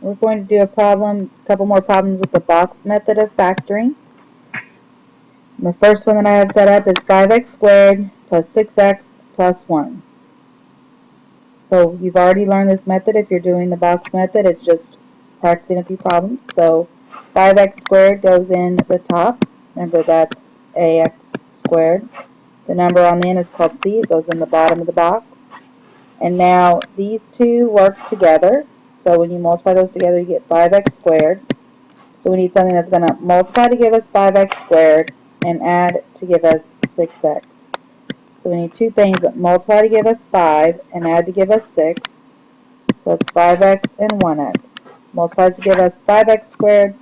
We're going to do a couple more problems with the box method of factoring. And the first one that I have set up is 5x squared plus 6x plus 1. So you've already learned this method. If you're doing the box method, it's just practicing a few problems. So 5x squared goes in the top. Remember, that's ax squared. The number on the end is called c. It goes in the bottom of the box. And now these two work together. So when you multiply those together, you get 5x squared. So we need something that's going to multiply to give us 5x squared and add to give us 6x. So we need two things that multiply to give us 5 and add to give us 6. So it's 5x and 1x. Multiplies to give us 5x squared,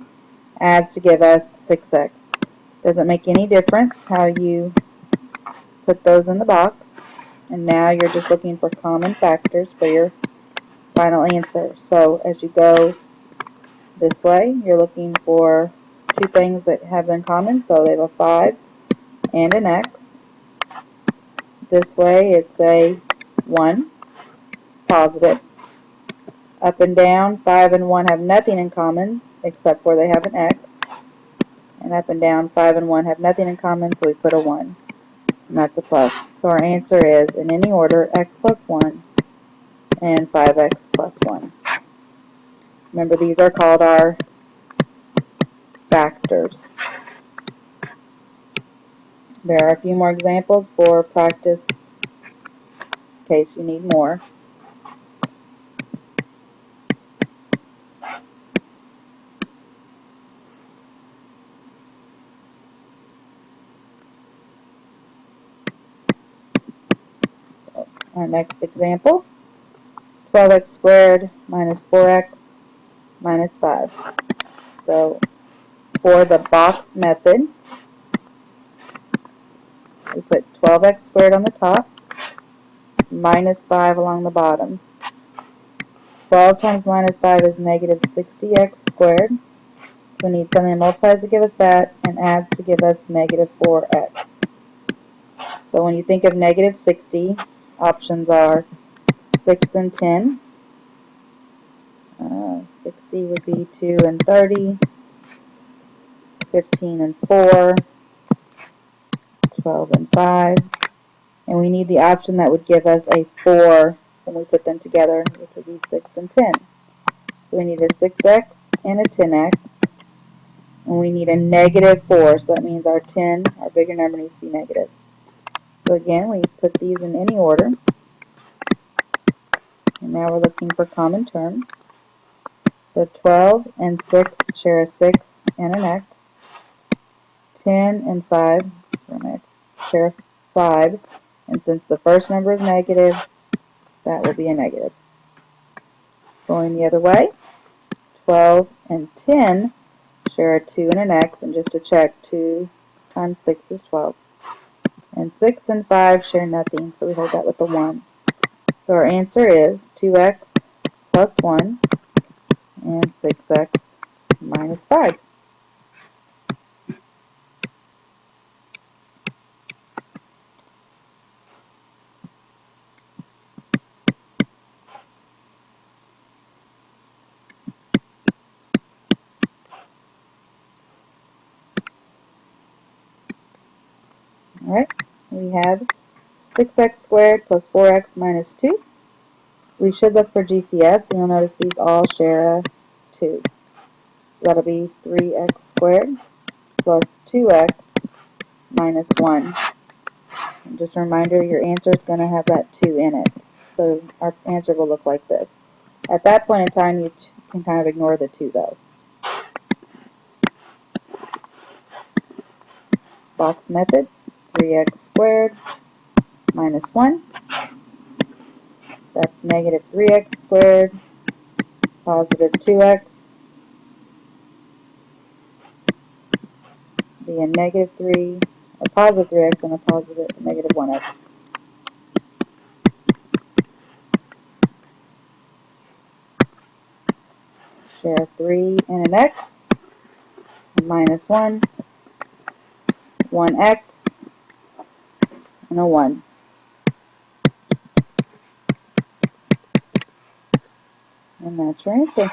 adds to give us 6x. Doesn't make any difference how you put those in the box. And now you're just looking for common factors for your final answer. So as you go this way, you're looking for two things that have in common. So they have a 5 and an x. This way it's a 1. It's positive. Up and down, 5 and 1 have nothing in common except for they have an x. And up and down, 5 and 1 have nothing in common, so we put a 1. And that's a plus. So our answer is, in any order, x plus 1 and 5x plus 1. Remember, these are called our factors. There are a few more examples for practice in case you need more. So our next example, 12x squared minus 4x minus 5. So for the box method, we put 12x squared on the top, minus 5 along the bottom. 12 times minus 5 is negative 60x squared. So we need something that multiplies to give us that and adds to give us negative 4x. So when you think of negative 60, options are 6 and 10. 60 would be 2 and 30. 15 and 4. 12 and 5. And we need the option that would give us a 4 when we put them together, which would be 6 and 10. So we need a 6x and a 10x. And we need a negative 4, so that means our 10, our bigger number, needs to be negative. So again, we put these in any order. And now we're looking for common terms. So 12 and 6 share a 6 and an x. 10 and 5 share a 5. And since the first number is negative, that will be a negative. Going the other way, 12 and 10 share a 2 and an x. And just to check, 2 times 6 is 12. And 6 and 5 share nothing, so we hold that with a 1. So our answer is 2x plus 1 and 6x minus 5. Alright, we have 6x squared plus 4x minus 2. We should look for GCF, so you'll notice these all share a 2. So that'll be 3x squared plus 2x minus 1. And just a reminder, your answer is going to have that 2 in it. So our answer will look like this. At that point in time, you can kind of ignore the 2 though. Box method, 3x squared minus 1. That's negative 3x squared, positive 2x, be a negative 3, a positive 3x, and a positive negative 1x. Share a 3 and an x, minus 1, 1x, and a 1. And that's your answer.